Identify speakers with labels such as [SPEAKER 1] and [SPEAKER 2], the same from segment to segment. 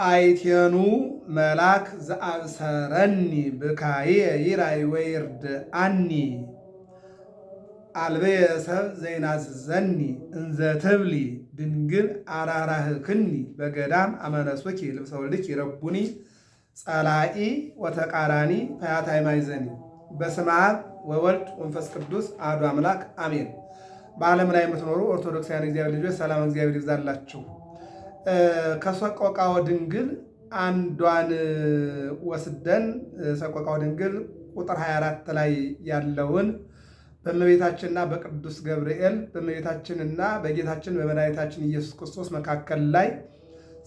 [SPEAKER 1] አይቴኑ መልአክ ዘአብሰረኒ ብካየ ይራይ ወይርድ አኒ አልበየ ሰብ ዘይናዝዘኒ እንዘ ትብሊ ድንግል አራራህክኒ በገዳም አመነሱኪ ልብሰ ወልድኪ ይረቡኒ ጸላኢ ወተቃራኒ ፈያታይ ማይዘኒ። በስመ አብ ወወልድ ወመንፈስ ቅዱስ አሐዱ አምላክ አሜን። በዓለም ላይ የምትኖሩ ኦርቶዶክሳውያን እግዚአብሔር ልጆች ሰላም እግዚአብሔር ይብዛላችሁ። ከሰቆቃወ ድንግል አንዷን ወስደን ሰቆቃወ ድንግል ቁጥር 24 ላይ ያለውን በእመቤታችንና በቅዱስ ገብርኤል በእመቤታችንና በጌታችን በመድኃኒታችን ኢየሱስ ክርስቶስ መካከል ላይ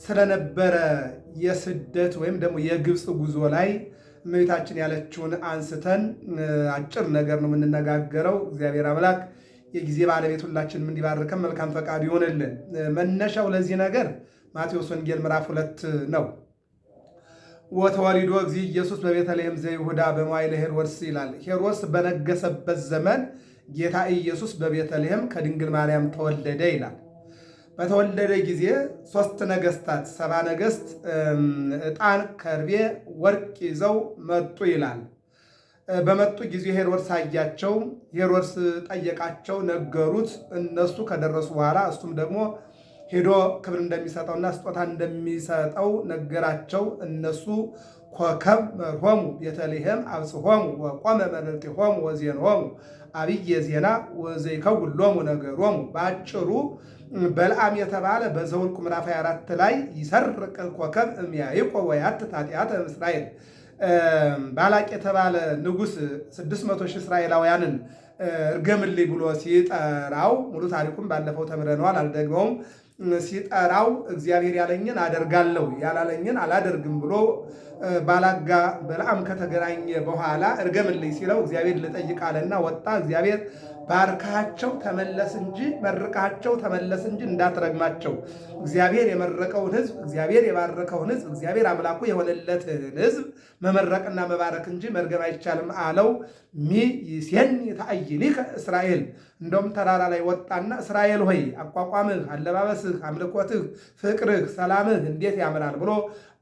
[SPEAKER 1] ስለነበረ የስደት ወይም ደግሞ የግብፅ ጉዞ ላይ እመቤታችን ያለችውን አንስተን አጭር ነገር ነው የምንነጋገረው። እግዚአብሔር አምላክ የጊዜ ባለቤት ሁላችንም እንዲባርከን መልካም ፈቃድ ይሆንልን። መነሻው ለዚህ ነገር ማቴዎስ ወንጌል ምዕራፍ 2 ነው። ወተወሊዶ እግዚእ ኢየሱስ በቤተልሔም ዘይሁዳ በመዋዕለ ሄሮድስ ይላል። ሄሮድስ በነገሰበት ዘመን ጌታ ኢየሱስ በቤተልሔም ከድንግል ማርያም ተወለደ ይላል። በተወለደ ጊዜ 3 ነገስታት 70 ነገስት ዕጣን፣ ከርቤ፣ ወርቅ ይዘው መጡ ይላል። በመጡ ጊዜ ሄሮድስ አያቸው። ሄሮድስ ጠየቃቸው፣ ነገሩት። እነሱ ከደረሱ በኋላ እሱም ደግሞ ሄዶ ክብር እንደሚሰጠውና ስጦታ እንደሚሰጠው ነገራቸው። እነሱ ኮከብ መርሆሙ ቤተልሔም አብጽሖሙ ወቆመ መልዕልቲሆሙ ወዜንሆሙ አብየ ዜና ወዘይከውን ሎሙ ነገሮሙ። በአጭሩ በለዓም የተባለ በዘኍልቍ ምዕራፍ 24 ላይ ይሰርቅ ኮከብ እምያዕቆብ ወያትት ኃጢአተ እስራኤል። ባላቅ የተባለ ንጉሥ 600,000 እስራኤላውያንን እርገምልኝ ብሎ ሲጠራው ሙሉ ታሪኩን ባለፈው ተምረነዋል፣ አልደግመውም። ሲጠራው እግዚአብሔር ያለኝን አደርጋለሁ ያላለኝን አላደርግም ብሎ ባላጋ በለዓም ከተገናኘ በኋላ እርገምልኝ ሲለው እግዚአብሔር ልጠይቃለና ወጣ። እግዚአብሔር ባርካቸው ተመለስ እንጂ መርቃቸው ተመለስ እንጂ እንዳትረግማቸው። እግዚአብሔር የመረቀውን ሕዝብ እግዚአብሔር የባረከውን ሕዝብ እግዚአብሔር አምላኩ የሆነለትን ሕዝብ መመረቅና መባረክ እንጂ መርገም አይቻልም አለው። ሚይሴኒ ተአይኒከ እስራኤል። እንደውም ተራራ ላይ ወጣና እስራኤል ሆይ አቋቋምህ፣ አለባበስህ፣ አምልኮትህ፣ ፍቅርህ፣ ሰላምህ እንዴት ያምራል ብሎ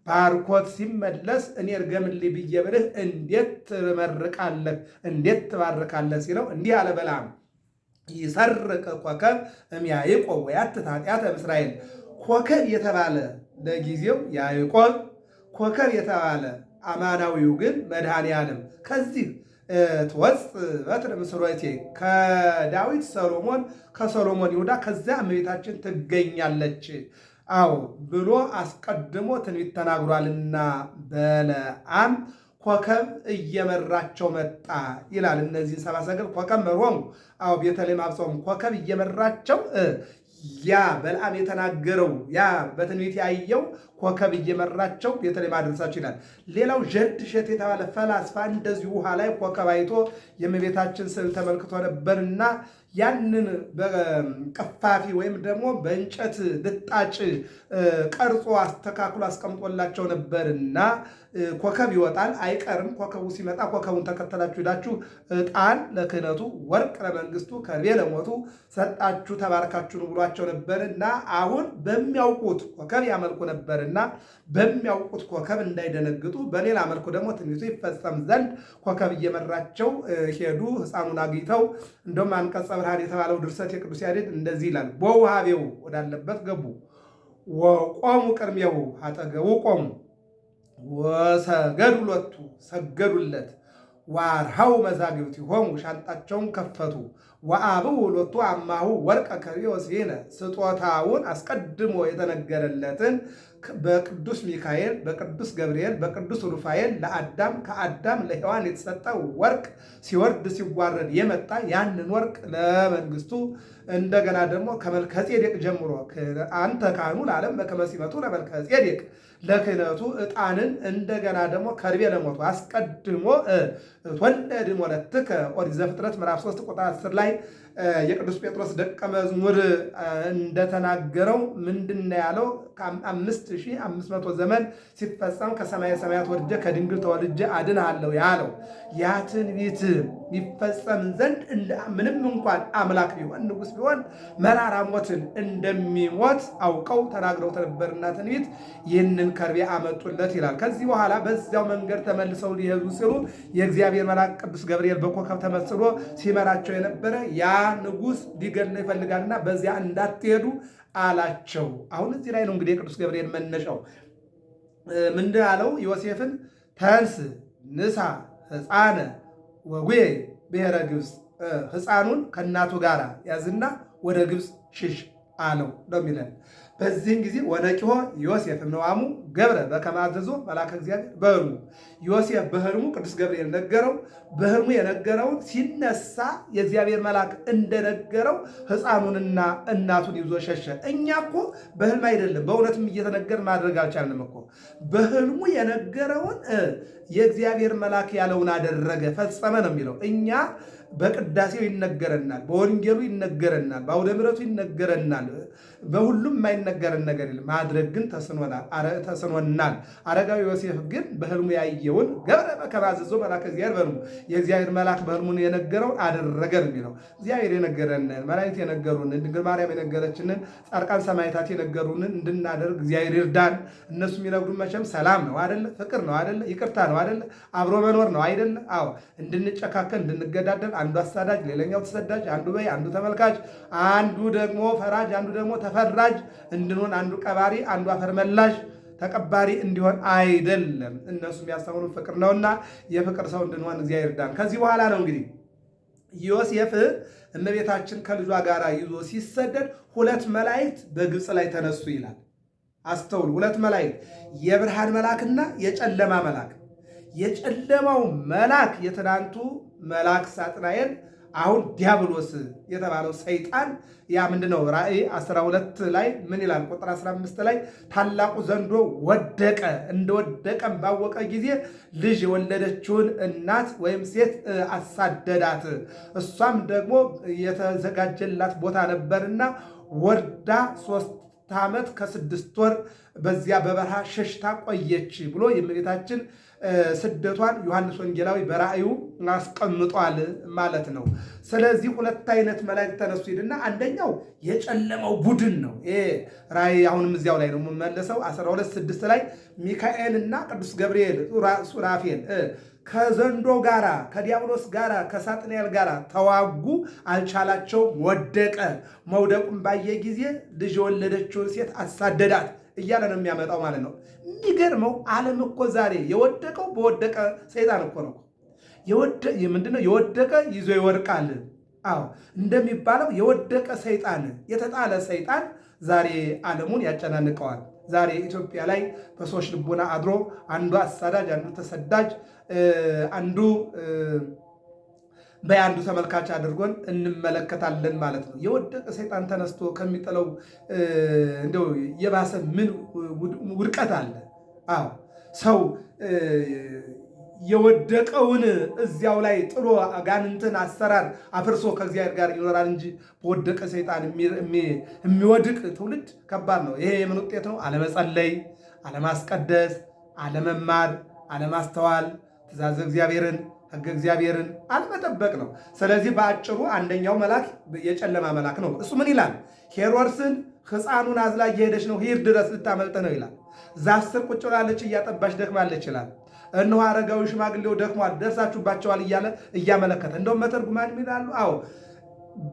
[SPEAKER 1] ባርኮት ሲመለስ እኔ እርገምልኝ ብዬ ብልህ እንዴት ትመርቃለህ እንዴት ትባርካለህ ሲለው እንዲህ አለ በለዓም ይሰርቅ ኮከብ እምያዕቆብ ወያትት ኃጢአተ እስራኤል። ኮከብ የተባለ ለጊዜው ያዕቆብ፣ ኮከብ የተባለ አማናዊው ግን መድኃኔ ዓለም ከዚህ ትወፅእ በትረ እምሥርወቴ ከዳዊት ሰሎሞን ከሰሎሞን ይሁዳ ከዚያ እመቤታችን ትገኛለች አዎ ብሎ አስቀድሞ ትንቢት ተናግሯልና በለዓም ኮከብ እየመራቸው መጣ ይላል። እነዚህን 70 ሰገል ኮከብ መርሆሙ አዎ ቤተልሔም አብጽሖሙ ኮከብ እየመራቸው ያ በለዓም የተናገረው ያ በትንቢት ያየው ኮከብ እየመራቸው ቤተልሔም አደረሳቸው ይላል። ሌላው ዠርድሸት የተባለ ፈላስፋ እንደዚሁ ውሃ ላይ ኮከብ አይቶ የእመቤታችን ስዕል ተመልክቶ ነበርና ያንን በቀፋፊ ወይም ደግሞ በእንጨት ልጣጭ ቀርጾ አስተካክሎ አስቀምጦላቸው ነበርና ኮከብ ይወጣል አይቀርም። ኮከቡ ሲመጣ ኮከቡን ተከተላችሁ ሄዳችሁ ዕጣን ለክህነቱ፣ ወርቅ ለመንግስቱ፣ ከርቤ ለሞቱ ሰጣችሁ ተባርካችሁ ነው ብሏቸው ነበርና አሁን በሚያውቁት ኮከብ ያመልኩ ነበርና በሚያውቁት ኮከብ እንዳይደነግጡ በሌላ መልኩ ደግሞ ትንቢቱ ይፈጸም ዘንድ ኮከብ እየመራቸው ሄዱ። ሕፃኑን አግኝተው እንደውም አንቀጸ ብርሃን የተባለው ድርሰት የቅዱስ ያሬድ እንደዚህ ይላል። በውሃቤው ወዳለበት ገቡ ወቆሙ ቅድሜው አጠገቡ ቆሙ ወሰገዱ ሎቱ ሰገዱለት ዋርሃው መዛግብቲሆሙ ሻንጣቸውን ከፈቱ ወአብኡ ሎቱ አማሁ ወርቀ ከርቤ ወስፌነ ስጦታውን አስቀድሞ የተነገረለትን በቅዱስ ሚካኤል በቅዱስ ገብርኤል በቅዱስ ሩፋኤል ለአዳም ከአዳም ለሔዋን የተሰጠ ወርቅ ሲወርድ ሲዋረድ የመጣ ያንን ወርቅ ለመንግስቱ እንደገና ደግሞ ከመልከጼዴቅ ጀምሮ አንተ ካህኑ ለዓለም በከመ ሲመቱ ለመልከጼዴቅ ለክህነቱ ዕጣንን እንደገና ደግሞ ከርቤ ለሞቱ አስቀድሞ ትወለድ እምወለትከ ኦሪት ዘፍጥረት ምዕራፍ 3 ቁጥር 10 ላይ የቅዱስ ጴጥሮስ ደቀ መዝሙር እንደተናገረው ምንድነው ያለው? ከ5500 ዘመን ሲፈጸም ከሰማየ ሰማያት ወርጄ ከድንግል ተወልጄ አድንሃለሁ ያለው ያ ትንቢት ይፈጸም ዘንድ ምንም እንኳን አምላክ ቢሆን ንጉሥ ቢሆን መራራ ሞትን እንደሚሞት አውቀው ተናግረው ነበርና ትንቢት ይህንን ከርቤ አመጡለት ይላል። ከዚህ በኋላ በዚያው መንገድ ተመልሰው ሊሄዱ ሲሉ የእግዚአብሔር መልአክ ቅዱስ ገብርኤል በኮከብ ተመስሎ ሲመራቸው የነበረ ያ ንጉሥ ሊገድለው ይፈልጋልና በዚያ እንዳትሄዱ አላቸው። አሁን እዚህ ላይ ነው እንግዲህ የቅዱስ ገብርኤል መነሻው። ምንድን አለው? ዮሴፍን ተንስ ንሳ ሕፃነ ወጉዬ ብሔረ ግብፅ፣ ሕፃኑን ከእናቱ ጋር ያዝና ወደ ግብፅ ሽሽ አለው ነው የሚለን። በዚህን ጊዜ ወነቂሆ ዮሴፍ እምነዋሙ ገብረ በከመ አዘዞ መልአከ እግዚአብሔር በሕልሙ። ዮሴፍ በሕልሙ ቅዱስ ገብርኤል ነገረው። በሕልሙ የነገረውን ሲነሳ የእግዚአብሔር መልአክ እንደነገረው ሕፃኑንና እናቱን ይዞ ሸሸ። እኛ እኮ በሕልም አይደለም በእውነትም እየተነገር ማድረግ አልቻልንም እኮ። በሕልሙ የነገረውን የእግዚአብሔር መልአክ ያለውን አደረገ ፈጸመ ነው የሚለው። እኛ በቅዳሴው ይነገረናል፣ በወንጌሉ ይነገረናል፣ በአውደ ምሕረቱ ይነገረናል። በሁሉም የማይነገረን ነገር የለም። ማድረግ ግን ተስኖናል። አረጋዊ ዮሴፍ ግን በሕልሙ ያየውን ገብረ በከመ አዘዞ መልአከ እግዚአብሔር በሕልሙ፣ የእግዚአብሔር መልአክ በሕልሙን የነገረውን አደረገ ነው የሚለው። እግዚአብሔር የነገረንን፣ መላእክት የነገሩንን፣ ድንግል ማርያም የነገረችንን፣ ጻድቃን ሰማዕታት የነገሩንን እንድናደርግ እግዚአብሔር ይርዳን። እነሱ የሚነግሩን መቼም ሰላም ነው አይደለ? ፍቅር ነው አይደለ? ይቅርታ ነው አይደለ? አብሮ መኖር ነው አይደለ? አዎ፣ እንድንጨካከል እንድንገዳደል፣ አንዱ አሳዳጅ ሌላኛው ተሰዳጅ፣ አንዱ በይ አንዱ ተመልካች፣ አንዱ ደግሞ ፈራጅ አንዱ ደግሞ ተፈራጅ እንድንሆን፣ አንዱ ቀባሪ አንዱ አፈር መላሽ ተቀባሪ እንዲሆን አይደለም። እነሱ የሚያስተምሩ ፍቅር ነውና የፍቅር ሰው እንድንሆን እግዚአብሔር ይርዳን። ከዚህ በኋላ ነው እንግዲህ ዮሴፍ እመቤታችን ከልጇ ጋር ይዞ ሲሰደድ ሁለት መላእክት በግብፅ ላይ ተነሱ ይላል። አስተውሉ። ሁለት መላእክት፣ የብርሃን መልአክና የጨለማ መልአክ። የጨለማው መልአክ የትናንቱ መልአክ ሳጥናኤል፣ አሁን ዲያብሎስ የተባለው ሰይጣን ያ ምንድነው? ራእይ 12 ላይ ምን ይላል? ቁጥር 15 ላይ ታላቁ ዘንዶ ወደቀ፣ እንደወደቀም ባወቀ ጊዜ ልጅ የወለደችውን እናት ወይም ሴት አሳደዳት። እሷም ደግሞ የተዘጋጀላት ቦታ ነበርና ወርዳ 3 ዓመት ከ6 ወር በዚያ በበረሃ ሸሽታ ቆየች ብሎ የእመቤታችን ስደቷን ዮሐንስ ወንጌላዊ በራእዩ አስቀምጧል ማለት ነው። ስለዚህ ሁለት አይነት መላእክት ተነሱ ይልና አንደኛው የጨለማው ቡድን ነው። ይሄ ራእይ አሁንም እዚያው ላይ ነው የምመለሰው 12:6 ላይ ሚካኤልና ቅዱስ ገብርኤል ሱራፌል ከዘንዶ ጋራ ከዲያብሎስ ጋራ ከሳጥናኤል ጋራ ተዋጉ፣ አልቻላቸውም፣ ወደቀ። መውደቁም ባየ ጊዜ ልጅ የወለደችውን ሴት አሳደዳት እያለ ነው የሚያመጣው ማለት ነው። የሚገርመው ዓለም እኮ ዛሬ የወደቀው በወደቀ ሰይጣን እኮ ነው። ምንድነው? የወደቀ ይዞ ይወድቃል። አዎ እንደሚባለው የወደቀ ሰይጣን፣ የተጣለ ሰይጣን ዛሬ ዓለሙን ያጨናንቀዋል። ዛሬ ኢትዮጵያ ላይ በሰዎች ልቦና አድሮ አንዱ አሳዳጅ፣ አንዱ ተሰዳጅ፣ አንዱ በአንዱ ተመልካች አድርጎን እንመለከታለን ማለት ነው። የወደቀ ሰይጣን ተነስቶ ከሚጥለው እንደው የባሰ ምን ውድቀት አለ? አዎ ሰው የወደቀውን እዚያው ላይ ጥሎ አጋንንትን አሰራር አፍርሶ ከእግዚአብሔር ጋር ይኖራል እንጂ በወደቀ ሰይጣን የሚወድቅ ትውልድ ከባድ ነው። ይሄ የምን ውጤት ነው? አለመጸለይ፣ አለማስቀደስ፣ አለመማር፣ አለማስተዋል፣ ትእዛዘ እግዚአብሔርን ሕገ እግዚአብሔርን አለመጠበቅ ነው። ስለዚህ በአጭሩ አንደኛው መልአክ የጨለማ መልአክ ነው። እሱ ምን ይላል? ሄሮድስን ሕፃኑን አዝላ እየሄደች ነው፣ ሂድ ድረስ ልታመልጥ ነው ይላል። ዛፍ ስር ቁጭ ብላለች፣ እያጠባች ደክማለች ይላል። እነሆ አረጋዊ ሽማግሌው ደክሟል፣ ደርሳችሁባቸዋል እያለ እያመለከተ እንደውም መተርጉማን ይላሉ፣ አዎ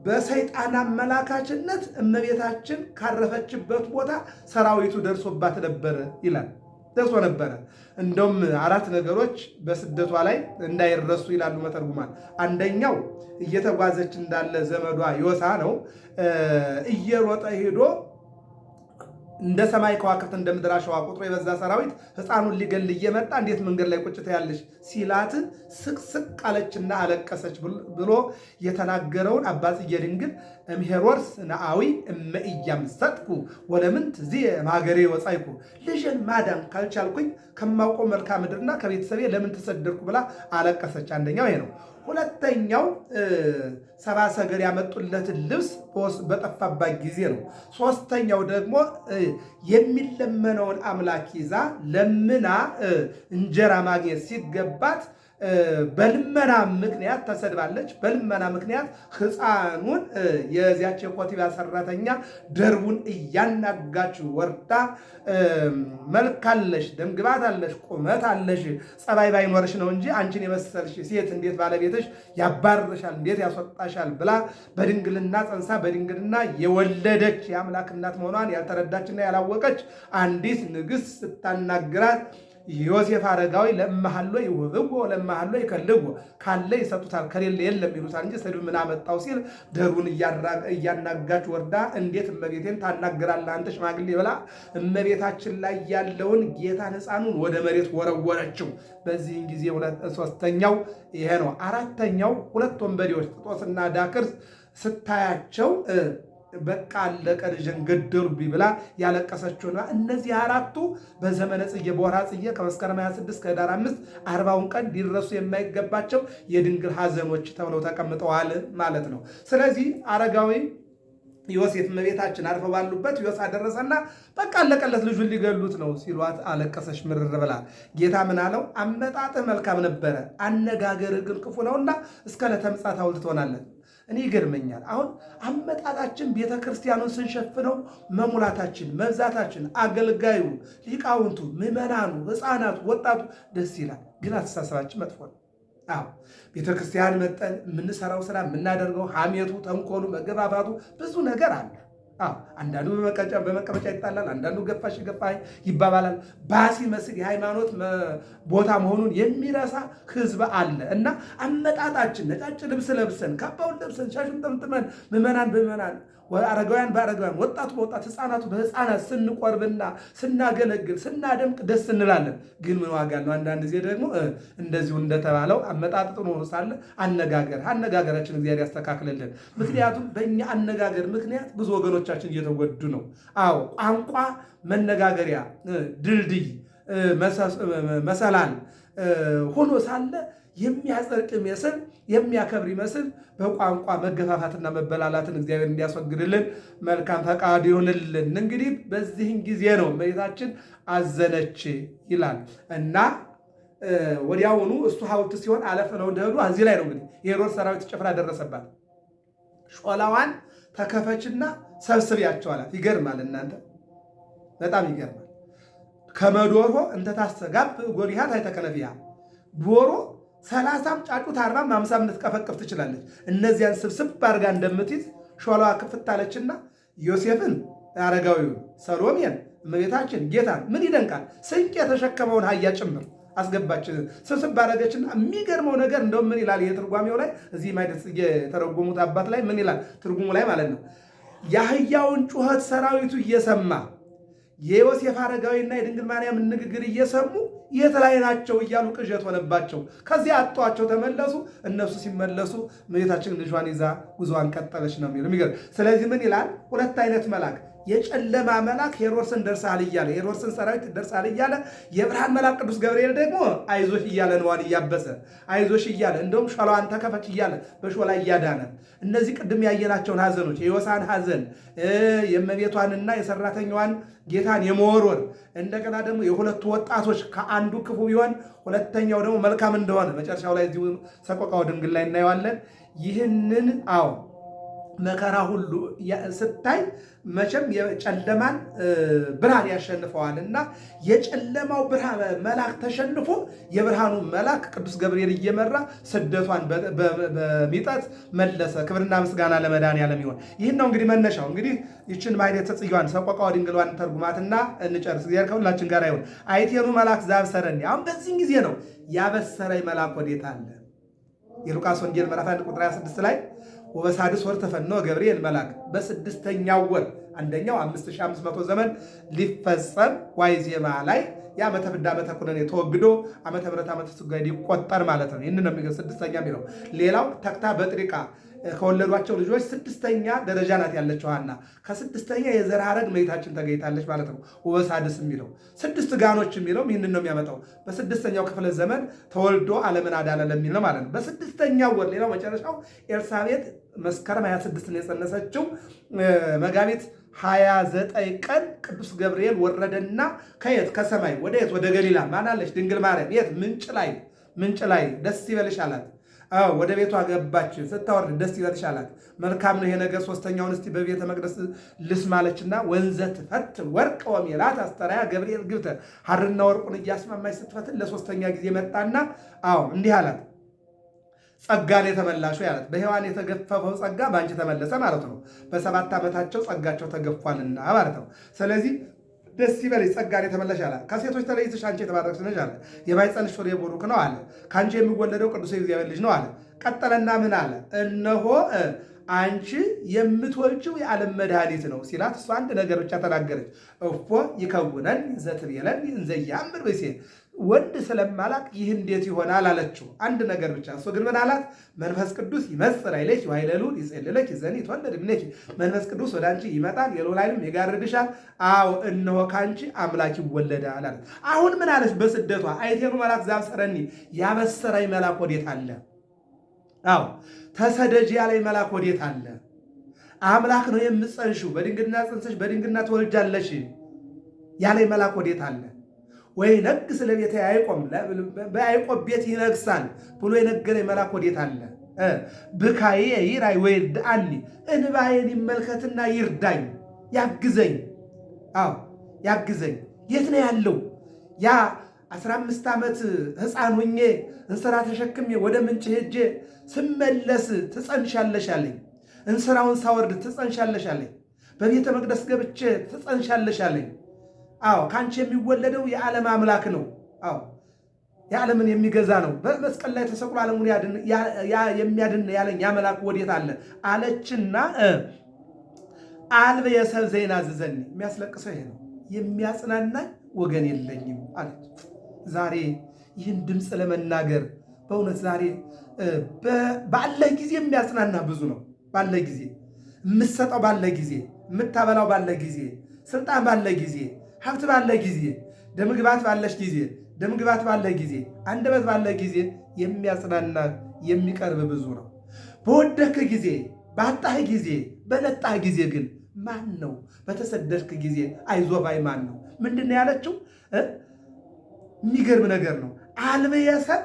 [SPEAKER 1] በሰይጣን አመላካችነት እመቤታችን ካረፈችበት ቦታ ሰራዊቱ ደርሶባት ነበር ይላል። ደርሶ ነበረ። እንደውም 4 ነገሮች በስደቷ ላይ እንዳይረሱ ይላሉ መተርጉማን። አንደኛው እየተጓዘች እንዳለ ዘመዷ ዮሳ ነው እየሮጠ ሄዶ እንደ ሰማይ ከዋክብት እንደ ምድር አሸዋ ቁጥሩ የበዛ ሰራዊት ሕፃኑን ሊገል እየመጣ እንዴት መንገድ ላይ ቁጭ ትያለሽ ሲላት ስቅስቅ አለችና አለቀሰች ብሎ የተናገረውን አባ ጽጌ ድንግል እምሄሮድስ ነአዊ እመኢያምሰጥኩ ወለምንት ዚህ ማገሬ ወፃይኩ፣ ልጅን ማዳን ካልቻልኩኝ ከማውቀው መልክዓ ምድርና ከቤተሰቤ ለምን ተሰደድኩ ብላ አለቀሰች። አንደኛው ይሄ ነው። ሁለተኛው ሰብአ ሰገል ያመጡለትን ልብስ በጠፋባት ጊዜ ነው። ሶስተኛው ደግሞ የሚለመነውን አምላክ ይዛ ለምና እንጀራ ማግኘት ሲገባት በልመና ምክንያት ተሰድባለች። በልመና ምክንያት ሕፃኑን የዚያች የኮቲባ ሰራተኛ ደርቡን እያናጋች ወርዳ መልክ አለሽ፣ ደምግባት አለሽ፣ ቁመት አለሽ፣ ጸባይ ባይኖርሽ ነው እንጂ አንቺን የመሰልሽ ሴት እንዴት ባለቤትሽ ያባርርሻል፣ እንዴት ያስወጣሻል ብላ በድንግልና ጸንሳ በድንግልና የወለደች የአምላክ እናት መሆኗን ያልተረዳችና ያላወቀች አንዲት ንግሥት ስታናግራት ዮሴፍ አረጋዊ ለመሐሎ ይውብዎ ለመሐሎ ይከልዎ ካለ ይሰጡታል ከሌለ የለም ይሉታል እንጂ ስድብ ምን አመጣው ሲል ደሩን እያናጋች ወርዳ እንዴት እመቤቴን ታናግራለህ አንተ ሽማግሌ ብላ እመቤታችን ላይ ያለውን ጌታን ሕፃኑን ወደ መሬት ወረወረችው። በዚህን ጊዜ ሶስተኛው ይሄ ነው። አራተኛው ሁለት ወንበዴዎች ጥጦስና ዳክርስ ስታያቸው በቃ አለቀ ልጅን ገደሉብኝ ብላ ያለቀሰችውና እነዚህ አራቱ በዘመነ ጽጌ በወርኃ ጽጌ ከመስከረም 26 ከኅዳር 5 40ውን ቀን ሊረሱ የማይገባቸው የድንግል ሐዘኖች ተብለው ተቀምጠዋል ማለት ነው። ስለዚህ አረጋዊ ዮሴፍ እመቤታችን አርፈው ባሉበት ዮሳ ደረሰና በቃ አለቀለት ልጁን ሊገሉት ነው ሲሏት አለቀሰች ምርር ብላ። ጌታ ምን አለው? አመጣጥህ መልካም ነበረ፣ አነጋገርህ ግን ክፉ ነውና እስከ ዕለተ ምጽአት ሐውልት ትሆናለህ። እኔ ይገርመኛል። አሁን አመጣጣችን ቤተ ክርስቲያኑን ስንሸፍነው መሙላታችን፣ መብዛታችን፣ አገልጋዩ፣ ሊቃውንቱ፣ ምዕመናኑ፣ ሕፃናቱ፣ ወጣቱ ደስ ይላል። ግን አስተሳሰባችን መጥፎ ነው። አዎ ቤተ ክርስቲያን መጠን የምንሰራው ስራ የምናደርገው ሐሜቱ፣ ተንኮሉ፣ መገፋፋቱ ብዙ ነገር አለ። አንዳንዱ በመቀመጫ ይጣላል፣ አንዳንዱ ገፋሽ ገፋኝ ይባባላል። ባሲ መስል የሃይማኖት ቦታ መሆኑን የሚረሳ ህዝብ አለ እና አመጣጣችን ነጫጭ ልብስ ለብሰን ካባውን ለብሰን ሻሹን ጠምጥመን ምዕመናን በምዕመናን አረጋውያን በአረጋውያን ወጣቱ በወጣት ሕፃናቱ በሕፃናት ስንቆርብና ስናገለግል ስናደምቅ ደስ እንላለን። ግን ምን ዋጋ ነው? አንዳንድ ጊዜ ደግሞ እንደዚሁ እንደተባለው አመጣጥ ሆኖ ሳለ አነጋገራችን እግዚአብሔር ያስተካክልልን። ምክንያቱም በእኛ አነጋገር ምክንያት ብዙ ወገኖቻችን እየተጎዱ ነው። አዎ ቋንቋ መነጋገሪያ ድልድይ መሰላል ሆኖ ሳለ የሚያጸድቅ ይመስል የሚያከብር ይመስል በቋንቋ መገፋፋትና መበላላትን እግዚአብሔር እንዲያስወግድልን መልካም ፈቃድ ይሆንልን። እንግዲህ በዚህን ጊዜ ነው እመቤታችን አዘነች ይላል እና ወዲያውኑ እሱ ሐውልት ሲሆን አለፍ ነው እንደሄዱ እዚህ ላይ ነው እንግዲህ የሄሮድስ ሰራዊት ጭፍራ ደረሰባት። ሾላዋን ተከፈችና ሰብስቢያቸው አላት። ይገርማል እናንተ በጣም ይገርማል። ከመዶሮ እንተ ታስተጋብ ጎሪሃት አይተከነፊያ ዶሮ 30 ጫጩት 40 50 ልትቀፈቅፍ ትችላለች። እነዚያን ስብስብ አድርጋ እንደምትይዝ ሾላዋ ክፍት አለችና ዮሴፍን፣ አረጋዊውን፣ ሰሎሜን፣ እመቤታችን ጌታን ምን ይደንቃል ስንቅ የተሸከመውን አህያ ጭምር አስገባች። ስብስብ አደረገችና የሚገርመው ነገር እንደውም ምን ይላል የትርጓሜው ላይ እዚህ ማይደስ የተረጎሙት አባት ላይ ምን ይላል ትርጉሙ ላይ ማለት ነው የአህያውን ጩኸት ሰራዊቱ እየሰማ የዮሴፍ አረጋዊና የድንግል ማርያም ንግግር እየሰሙ የት ላይ ናቸው እያሉ ቅዠት ሆነባቸው። ከዚያ አጧቸው ተመለሱ። እነሱ ሲመለሱ እመቤታችን ልጇን ይዛ ጉዞዋን ቀጠለች ነው የሚገርም። ስለዚህ ምን ይላል? ሁለት አይነት መልአክ የጨለማ መልአክ ሄሮድስን ደርሳል እያለ ሄሮድስን ሰራዊት ደርሳል እያለ፣ የብርሃን መልአክ ቅዱስ ገብርኤል ደግሞ አይዞሽ እያለ ነዋን እያበሰ አይዞሽ እያለ እንደውም ሾላዋን ተከፈች እያለ በሾላ እያዳነ እነዚህ ቅድም ያየናቸውን ሐዘኖች የዮሳን ሐዘን የእመቤቷንና የሰራተኛዋን ጌታን የመወርወር እንደገና ደግሞ የሁለቱ ወጣቶች ከአንዱ ክፉ ቢሆን ሁለተኛው ደግሞ መልካም እንደሆነ መጨረሻው ላይ እዚሁ ሰቆቃወ ድንግል ላይ እናየዋለን። ይህንን መከራ ሁሉ ስታይ መቼም የጨለማን ብርሃን ያሸንፈዋል እና የጨለማው ብርሃን መልአክ ተሸንፎ የብርሃኑ መልአክ ቅዱስ ገብርኤል እየመራ ስደቷን በሚጠት መለሰ። ክብርና ምስጋና ለመድኃኔዓለም ይሁን። ይህን ነው እንግዲህ መነሻው። እንግዲህ ይችን ማኅሌተ ጽጌዋን ሰቆቃወ ድንግሏን ተርጉማትና እንጨርስ። እግዚአብሔር ከሁላችን ጋር ይሁን። አይቴኑ መልአክ ዘአብሰረኒ። አሁን በዚህን ጊዜ ነው ያበሰረኝ መልአክ ወዴት አለ? የሉቃስ ወንጌል ምዕራፍ 1 ቁጥር 26 ላይ ወበሳድስ ወር ተፈነወ ገብርኤል መልአክ በስድስተኛው ወር አንደኛው 5500 ዘመን ሊፈጸም ዋይዜማ ላይ የዓመተ ፍዳ ዓመተ ኩነኔ ተወግዶ ዓመተ ምሕረት ዓመተ ሥጋዌ ሊቆጠር ማለት ነው። ይህንን ነው የሚገርም ስድስተኛ የሚለው። ሌላው ተክታ በጥሪቃ ከወለዷቸው ልጆች ስድስተኛ ደረጃ ናት ያለችው ሐና። ከስድስተኛ የዘር ሐረግ እመቤታችን ተገኝታለች ማለት ነው። ወበሳድስ የሚለው ስድስት ጋኖች የሚለው ይህንን ነው የሚያመጣው። በስድስተኛው ክፍለ ዘመን ተወልዶ ዓለምን አዳነ ለሚል ነው ማለት ነው። በስድስተኛው ወር ሌላው መጨረሻው ኤልሳቤጥ መስከረም 26 ነው የጸነሰችው። መጋቢት 29 ቀን ቅዱስ ገብርኤል ወረደና ከየት ከሰማይ ወደ የት ወደ ገሊላ ማናለች ድንግል ማርያም የት ምንጭ ላይ ምንጭ ላይ ደስ ይበልሽ አላት። ወደ ቤቷ ገባች። ስታወርድ ደስ ይበልሽ አላት። መልካም ነው ይሄ ነገር፣ ሶስተኛውን እስቲ በቤተ መቅደስ ልስማለችና ወንዘ ትፈትል ወርቅ ወሜላት አስተርአያ ገብርኤል ግብተ ሐርና ወርቁን እያስማማች ስትፈትል ለሶስተኛ ጊዜ መጣና እንዲህ አላት፣ ጸጋን የተመላሹ ያላት። በሔዋን የተገፈፈው ጸጋ በአንቺ ተመለሰ ማለት ነው። በ7 ዓመታቸው ጸጋቸው ተገፏልና ማለት ነው። ስለዚህ ደስ ይበልሽ ጸጋን የተመለሽ አለ። ከሴቶች ተለይተሽ አንቺ የተባረክሽ ነሽ አለ። የማኅፀንሽ ፍሬ ቡሩክ ነው አለ። ከአንቺ የሚወለደው ቅዱስ የእግዚአብሔር ልጅ ነው አለ። ቀጠለና ምን አለ? እነሆ አንቺ የምትወልጂው የዓለም መድኃኒት ነው ሲላት፣ እሷ አንድ ነገር ብቻ ተናገረች። እፎ ይከውነን ዘትቤለን እንዘ ያምር ብእሴ፣ ወንድ ስለማላቅ ይህ እንዴት ይሆናል አለችው። አንድ ነገር ብቻ። እሱ ግን ምን አላት? መንፈስ ቅዱስ ይመጽእ ኃይለኪ ወኃይለ ልዑል ይጼልለኪ ዘኒ ይትወለድ እምኔኪ። መንፈስ ቅዱስ ወደ አንቺ ይመጣል፣ የልዑል ኃይልም ይጋርድሻል። እነሆ ከአንቺ አምላክ ይወለዳል አላት። አሁን ምን አለች? በስደቷ አይቴኑ መልአክ ዘአብሰረኒ፣ ያበሰረኝ መልአክ ወዴት አለ? ተሰደጂ ያለኝ መልአክ ወዴት አለ? አምላክ ነው የምትጸንሺው፣ በድንግልና ጽንሰሽ በድንግልና ትወልጃለሽ ያለኝ መልአክ ወዴት አለ? ወይ ነግስ ለቤተ ያዕቆብ፣ በያዕቆብ ቤት ይነግሳል ብሎ የነገረኝ መልአክ ወዴት አለ? ብካዬ ይራይ ወይርድአኒ፣ እንባዬን ይመልከትና ይርዳኝ፣ ያግዘኝ። ያግዘኝ። የት ነው ያለው? ያ 15 ዓመት ሕፃን ሁኜ እንስራ ተሸክሜ ወደ ምንጭ ሄጄ ስመለስ ትጸንሻለሽ አለኝ። እንስራውን ሳወርድ ትጸንሻለሽ አለኝ። በቤተ መቅደስ ገብቼ ትጸንሻለሽ አለኝ። ከአንቺ የሚወለደው የዓለም አምላክ ነው። የዓለምን የሚገዛ ነው። በመስቀል ላይ ተሰቅሎ ዓለሙን የሚያድን ያለኝ ያ መልአክ ወዴት አለ አለችና አልበ የሰብ ዘይናዝዘኒ፣ የሚያስለቅሰው ይሄ ነው፣ የሚያጽናናኝ ወገን የለኝም አለች። ዛሬ ይህን ድምፅ ለመናገር በእውነት ዛሬ ባለ ጊዜ የሚያጽናና ብዙ ነው። ባለ ጊዜ የምትሰጠው፣ ባለ ጊዜ የምታበላው፣ ባለ ጊዜ ስልጣን፣ ባለ ጊዜ ሀብት፣ ባለ ጊዜ ደምግባት፣ ባለሽ ጊዜ ደምግባት፣ ባለ ጊዜ አንደበት፣ ባለ ጊዜ የሚያጽናና የሚቀርብ ብዙ ነው። በወደክ ጊዜ፣ ባጣህ ጊዜ፣ በነጣህ ጊዜ ግን ማን ነው? በተሰደድክ ጊዜ አይዞህ ባይ ማን ነው? ምንድን ነው ያለችው? የሚገርም ነገር ነው። አልበየሰብ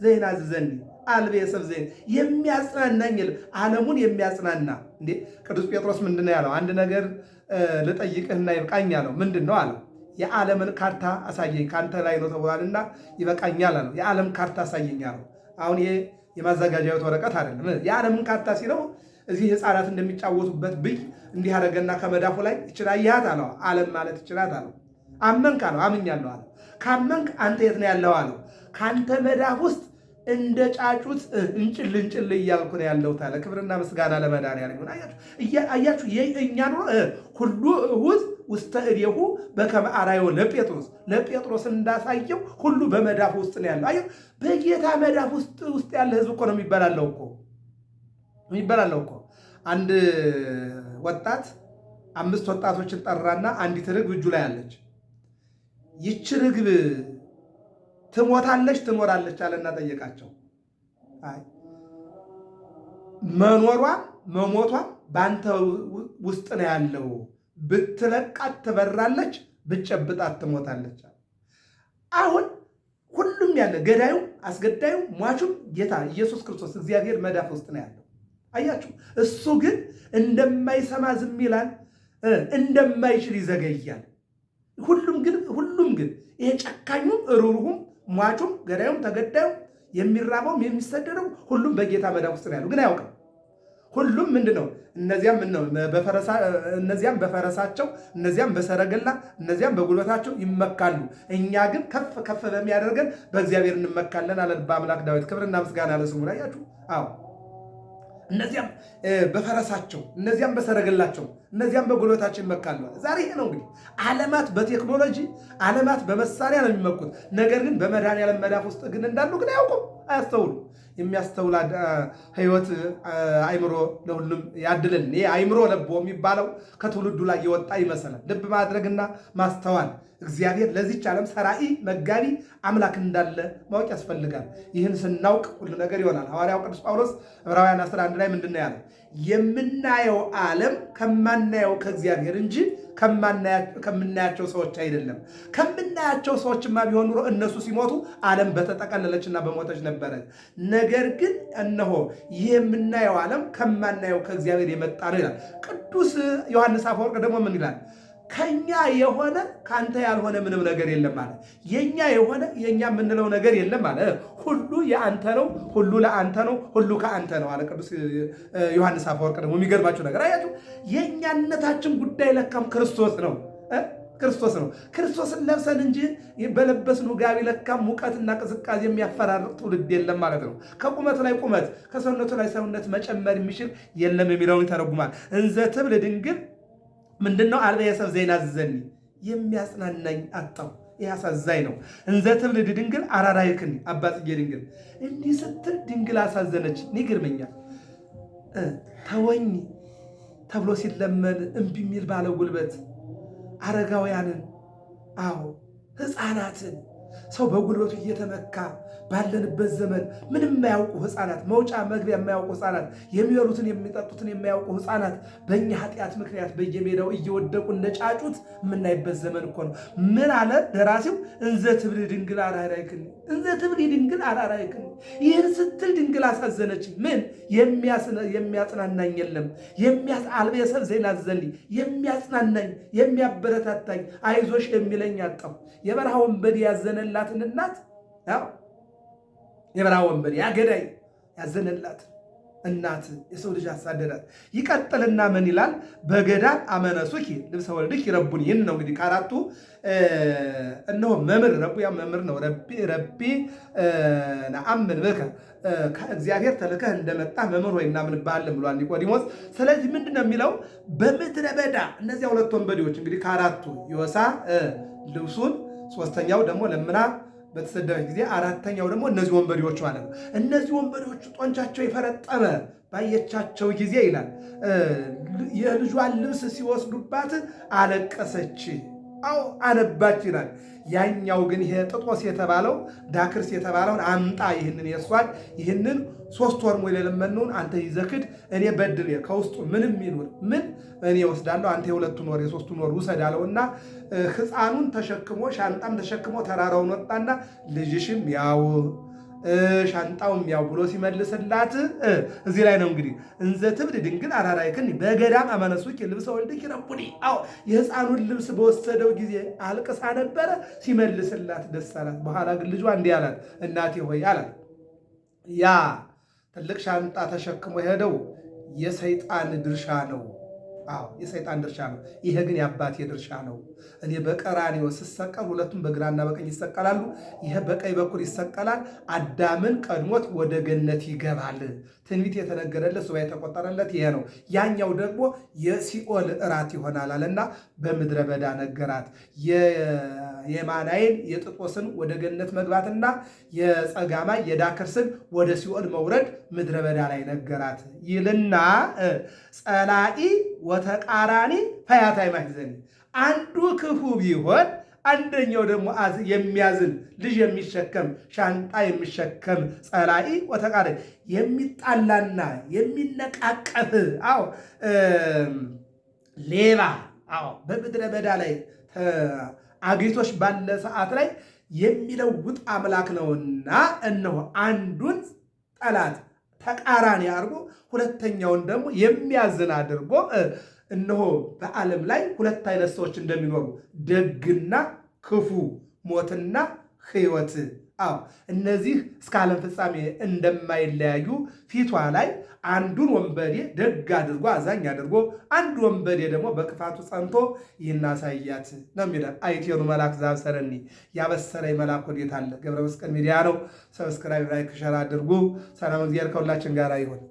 [SPEAKER 1] ዘይናዝዘኒ፣ አልበየሰብ ዘይን፣ የሚያጽናናኝ ዓለሙን የሚያጽናና። እንዴ ቅዱስ ጴጥሮስ ምንድን ነው ያለው? አንድ ነገር ልጠይቅህና ይብቃኝ አለው። ምንድን ነው አለው? የዓለምን ካርታ አሳየኝ፣ ከአንተ ላይ ነው ተብሏልና ይበቃኛል አለው። የዓለም ካርታ አሳየኝ አለው። አሁን ይሄ የማዘጋጃ ቤት ወረቀት አይደለም። የዓለምን ካርታ ሲለው እዚህ ሕፃናት እንደሚጫወቱበት ብይ እንዲህ አደረገና ከመዳፉ ላይ ይችላያት አለው። ዓለም ማለት ይችላት አለው። አመንክ አለው። አምኛለሁ አለው። ካመንክ አንተ የት ነው ያለው አለው። ከአንተ መዳፍ ውስጥ እንደ ጫጩት እንጭል እንጭል እያልኩ ነው ያለሁት አለ። ክብርና ምስጋና ለመድኃኒዓለም ይሁን። አያችሁ የእኛ ኑሮ ሁሉ እሁዝ ውስተ እዴሁ በከመ አርአዮ ለጴጥሮስ እንዳሳየው ሁሉ በመዳፍ ውስጥ ነው ያለው። አየሁ በጌታ መዳፍ ውስጥ ያለ ህዝብ እኮ ነው የሚበላለው እኮ። አንድ ወጣት 5 ወጣቶችን ጠራና አንዲት ርግብ እጁ ላይ አለች። ይች ርግብ ትሞታለች ትኖራለች አለና ጠየቃቸው። መኖሯ መሞቷ በአንተ ውስጥ ነው ያለው። ብትለቃት ትበራለች፣ ብትጨብጣት ትሞታለች። አሁን ሁሉም ያለ ገዳዩ፣ አስገዳዩ፣ ሟቹም ጌታ ኢየሱስ ክርስቶስ እግዚአብሔር መዳፍ ውስጥ ነው ያለው። አያችሁ፣ እሱ ግን እንደማይሰማ ዝም ይላል፣ እንደማይችል ይዘገያል። ሁሉም ግን ይሄ ጨካኙም ሩሩሁም ሟቹም ገዳዩም ተገዳዩም የሚራበውም የሚሰደደው ሁሉም በጌታ መዳፍ ውስጥ ነው ያለው። ግን አያውቅም። ሁሉም ምንድነው? እነዚያም በፈረሳቸው፣ እነዚያም በሰረገላ፣ እነዚያም በጉልበታቸው ይመካሉ። እኛ ግን ከፍ ከፍ በሚያደርገን በእግዚአብሔር እንመካለን አለ በአምላክ ዳዊት። ክብርና ምስጋና ለስሙ። አያችሁ? እነዚያም በፈረሳቸው፣ እነዚያም በሰረገላቸው፣ እነዚያም በጉልበታቸው ይመካሉ። ዛሬ ይሄ ነው እንግዲህ ዓለማት በቴክኖሎጂ ዓለማት በመሳሪያ ነው የሚመኩት። ነገር ግን በመድኃኒዓለም መዳፍ ውስጥ ግን እንዳሉ ግን አያውቁም፣ አያስተውሉ። የሚያስተውል ሕይወት አይምሮ ለሁሉም ያድልን። ይሄ አይምሮ ለቦ የሚባለው ከትውልዱ ላይ የወጣ ይመስላል። ልብ ማድረግና ማስተዋል እግዚአብሔር ለዚች ዓለም ሰራኢ መጋቢ አምላክ እንዳለ ማወቅ ያስፈልጋል። ይህን ስናውቅ ሁሉ ነገር ይሆናል። ሐዋርያው ቅዱስ ጳውሎስ ዕብራውያን 11 ላይ ምንድን ነው ያለው? የምናየው ዓለም ከማናየው ከእግዚአብሔር እንጂ ከምናያቸው ሰዎች አይደለም። ከምናያቸው ሰዎችማ ቢሆን ኑሮ እነሱ ሲሞቱ ዓለም በተጠቀለለችና በሞተች ነበረ። ነገር ግን እነሆ ይህ የምናየው ዓለም ከማናየው ከእግዚአብሔር የመጣ ነው ይላል ቅዱስ ዮሐንስ አፈወርቅ። ደግሞ ምን ይላል? ከኛ የሆነ ከአንተ ያልሆነ ምንም ነገር የለም ማለት። የኛ የሆነ የኛ የምንለው ነገር የለም ማለት። ሁሉ የአንተ ነው፣ ሁሉ ለአንተ ነው፣ ሁሉ ከአንተ ነው አለ ቅዱስ ዮሐንስ አፈወርቅ። ደግሞ የሚገርማችሁ ነገር አያችሁ፣ የእኛነታችን ጉዳይ ለካም ክርስቶስ ነው። ክርስቶስ ነው። ክርስቶስን ለብሰን እንጂ በለበስነው ጋቢ ለካም ሙቀትና ቅዝቃዜ የሚያፈራርቅ ትውልድ የለም ማለት ነው። ከቁመቱ ላይ ቁመት፣ ከሰውነቱ ላይ ሰውነት መጨመር የሚችል የለም የሚለውን ይተረጉማል። እንዘ ትብል ድንግል ምንድነው? አልበ የሰብ ዜና ዝዘኒ የሚያጽናናኝ አጣው። ይህ አሳዛኝ ነው። እንዘ ትብል ድንግል አራራይክኒ አባ ጽጌ ድንግል እንዲህ ስትል ድንግል አሳዘነች። ይገርመኛል። ተወኝ ተብሎ ሲለመን እምቢ የሚል ባለ ጉልበት አረጋውያንን፣ አዎ ሕፃናትን ሰው በጉልበቱ እየተመካ ባለንበት ዘመን ምንም የማያውቁ ሕፃናት፣ መውጫ መግቢያ የማያውቁ ሕፃናት፣ የሚበሉትን የሚጠጡትን የማያውቁ ሕፃናት በእኛ ኃጢአት ምክንያት በየሜዳው እየወደቁ እንደጫጩት የምናይበት ዘመን እኮ ነው። ምን አለ ደራሲው? እንዘ ትብል ድንግል አራራይክኒ፣ እንዘ ትብል ድንግል አራራይክኒ። ይህን ስትል ድንግል አሳዘነች። ምን የሚያጽናናኝ የለም። አልበ የሰብ ዜና ዝዘኒ የሚያጽናናኝ የሚያበረታታኝ አይዞሽ የሚለኝ አጣሁ። የበረሃ ወንበዴ ያዘነላትን እናት፣ የበረሃ ወንበዴ ያገዳይ ያዘነላት እናት የሰው ልጅ አሳደዳት። ይቀጥልና ምን ይላል? በገዳም አመነሱኪ ልብሰ ወልድኪ ረቡኒ። ይህን ነው እንግዲህ ከአራቱ እነሆ መምህር ረቡ ያ መምህር ነው። ረቢ ነአምን ብከ ከእግዚአብሔር ተልከህ እንደመጣ መምህር ወይ እናምንብሃለን ብሏል ኒቆዲሞስ። ስለዚህ ምንድን ነው የሚለው? በምድረ በዳ እነዚያ ሁለት ወንበዴዎች እንግዲህ ከአራቱ ዮሳ ልብሱን፣ ሶስተኛው ደግሞ ለምና በተሰደበች ጊዜ፣ አራተኛው ደግሞ እነዚህ ወንበዴዎች ማለት ነው። እነዚህ ወንበዴዎቹ ጦንቻቸው የፈረጠመ ባየቻቸው ጊዜ ይላል የልጇን ልብስ ሲወስዱባት አለቀሰች። አዎ አነባች ይላል። ያኛው ግን ይሄ ጥጦስ የተባለው ዳክርስ የተባለውን አምጣ ይህንን የእሷን ይህንን 3 ወር ሙሉ የለመነውን አንተ ይዘክድ እኔ በድል ከውስጡ ምንም ይኑር ምን እኔ ወስዳለሁ አንተ የ2 ወር የ3 ወር ውሰድ አለውና ሕፃኑን ተሸክሞ ሻንጣም ተሸክሞ ተራራውን ወጣና ልጅሽም ያው ሻንጣውም ያው ብሎ ሲመልስላት እዚህ ላይ ነው እንግዲህ እንዘ ትብል ድንግል አራራይክኒ በገዳም አመነሱኪ ልብሰ ወልድኪ ረቡኒ። አዎ የሕፃኑን ልብስ በወሰደው ጊዜ አልቅሳ ነበረ። ሲመልስላት ደስ አላት። በኋላ ግን ልጇ እንዲህ አላት፣ እናቴ ሆይ አላት። ያ ትልቅ ሻንጣ ተሸክሞ የሄደው የሰይጣን ድርሻ ነው። አዎ የሰይጣን ድርሻ ነው። ይሄ ግን የአባቴ ድርሻ ነው። እኔ በቀራንዮ ስሰቀል ሁለቱም በግራና በቀኝ ይሰቀላሉ። ይሄ በቀኝ በኩል ይሰቀላል። አዳምን ቀድሞት ወደ ገነት ይገባል። ትንቢት የተነገረለት ሱባኤ የተቆጠረለት ይሄ ነው። ያኛው ደግሞ የሲኦል እራት ይሆናል አለና በምድረ በዳ ነገራት። የማናይን የጥጦስን ወደ ገነት መግባትና የጸጋማይ የዳክርስን ወደ ሲኦል መውረድ ምድረ በዳ ላይ ነገራት ይልና ጸላኢ ወተቃራኒ ፈያታይ ማሕዘኒ አንዱ ክፉ ቢሆን አንደኛው ደግሞ የሚያዝን ልጅ የሚሸከም ሻንጣ የሚሸከም ጸላኢ ወተቃራኒ የሚጣላና የሚነቃቀፍ አዎ ሌባ አዎ በምድረ በዳ ላይ አግኝቶሽ ባለ ሰዓት ላይ የሚለውጥ አምላክ ነውና እነሆ አንዱን ጠላት ተቃራኒ አድርጎ ሁለተኛውን ደግሞ የሚያዝን አድርጎ እነሆ በዓለም ላይ 2 አይነት ሰዎች እንደሚኖሩ ደግና ክፉ፣ ሞትና ሕይወት። አዎ እነዚህ እስከ ዓለም ፍጻሜ እንደማይለያዩ ፊቷ ላይ አንዱን ወንበዴ ደግ አድርጎ አዛኝ አድርጎ አንዱ ወንበዴ ደግሞ በክፋቱ ጸንቶ ይህን አሳያት ነው የሚለው። አይቴኑ መልአክ ዘአብሰረኒ ያበሰረኝ መልአክ ወዴት አለ? ገብረ መስቀል ሚዲያ ነው። ሰብስክራይብ፣ ላይክ፣ ሸር አድርጉ። ሰላም እግዚአብሔር ከሁላችን ጋር ይሁን።